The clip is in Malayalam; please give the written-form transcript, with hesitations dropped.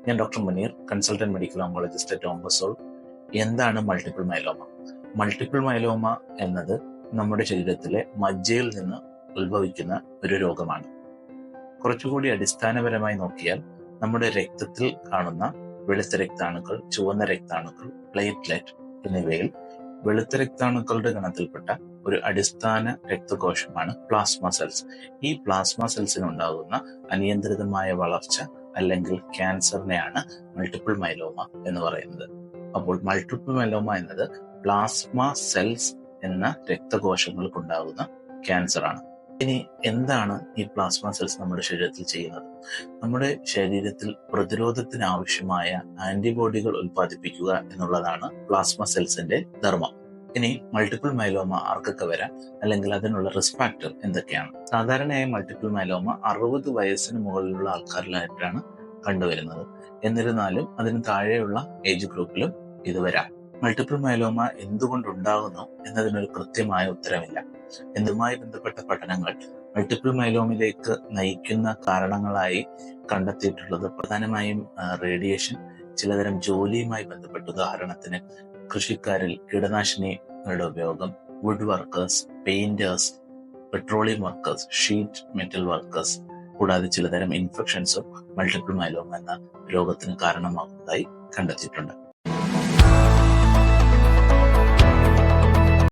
ഞാൻ doctor Muneer, consultant medical oncologist at Oncosol. എന്താണ് മൾട്ടിപ്പിൾ മൈലോമ? മൾട്ടിപ്പിൾ മൈലോമ എന്നത് നമ്മുടെ ശരീരത്തിലെ മജ്ജയിൽ നിന്ന് ഉത്ഭവിക്കുന്ന ഒരു രോഗമാണ്. കുറച്ചുകൂടി അടിസ്ഥാനപരമായി നോക്കിയാൽ നമ്മുടെ രക്തത്തിൽ കാണുന്ന വെളുത്ത രക്താണുക്കൾ, ചുവന്ന രക്താണുക്കൾ, പ്ലേറ്റ്ലെറ്റ് എന്നിവയിൽ വെളുത്ത രക്താണുക്കളുടെ ഗണത്തിൽപ്പെട്ട ഒരു അടിസ്ഥാന രക്തകോശമാണ് പ്ലാസ്മ സെൽസ്. ഈ പ്ലാസ്മ സെൽസിനുണ്ടാകുന്ന അനിയന്ത്രിതമായ വളർച്ച അല്ലെങ്കിൽ ക്യാൻസറിനെയാണ് മൾട്ടിപ്പിൾ മൈലോമ എന്ന് പറയുന്നത്. അപ്പോൾ മൾട്ടിപ്പിൾ മൈലോമ എന്നത് പ്ലാസ്മ സെൽസ് എന്ന രക്തകോശങ്ങൾക്കുണ്ടാകുന്ന ക്യാൻസറാണ്. ഇനി എന്താണ് ഈ പ്ലാസ്മ സെൽസ് നമ്മുടെ ശരീരത്തിൽ ചെയ്യുന്നത്? നമ്മുടെ ശരീരത്തിൽ പ്രതിരോധത്തിന് ആവശ്യമായ ആന്റിബോഡികൾ ഉൽപ്പാദിപ്പിക്കുക എന്നുള്ളതാണ് പ്ലാസ്മ സെൽസിന്റെ ധർമ്മം. ഇനി മൾട്ടിപ്പിൾ മൈലോമ ആർക്കൊക്കെ വരാം, അല്ലെങ്കിൽ അതിനുള്ള റിസ്ക് ഫാക്ടർ എന്തൊക്കെയാണ്? സാധാരണയായി മൾട്ടിപ്പിൾ മൈലോമ 60 വയസ്സിന് മുകളിലുള്ള ആൾക്കാരിലായിട്ടാണ് കണ്ടുവരുന്നത്. എന്നിരുന്നാലും അതിന് താഴെയുള്ള ഏജ് ഗ്രൂപ്പിലും ഇത് വരാം. മൾട്ടിപ്പിൾ മൈലോമ എന്തുകൊണ്ടുണ്ടാകുന്നു എന്നതിനൊരു കൃത്യമായ ഉത്തരമില്ല. ഇതുമായി ബന്ധപ്പെട്ട പഠനങ്ങൾ മൾട്ടിപ്പിൾ മൈലോമിലേക്ക് നയിക്കുന്ന കാരണങ്ങളായി കണ്ടെത്തിയിട്ടുള്ളത് പ്രധാനമായും റേഡിയേഷൻ, ചിലതരം ജോലിയുമായി ബന്ധപ്പെട്ട്, ഉദാഹരണത്തിന് കൃഷിക്കാരിൽ കീടനാശിനികളുടെ ഉപയോഗം, wood workers, painters, petroleum workers, sheet metal workers, കൂടാതെ ചിലതരം ഇൻഫെക്ഷൻസും മൾട്ടിപ്പിൾ മൈലോമ എന്ന രോഗത്തിന് കാരണമാകുന്നതായി കണ്ടെത്തിയിട്ടുണ്ട്.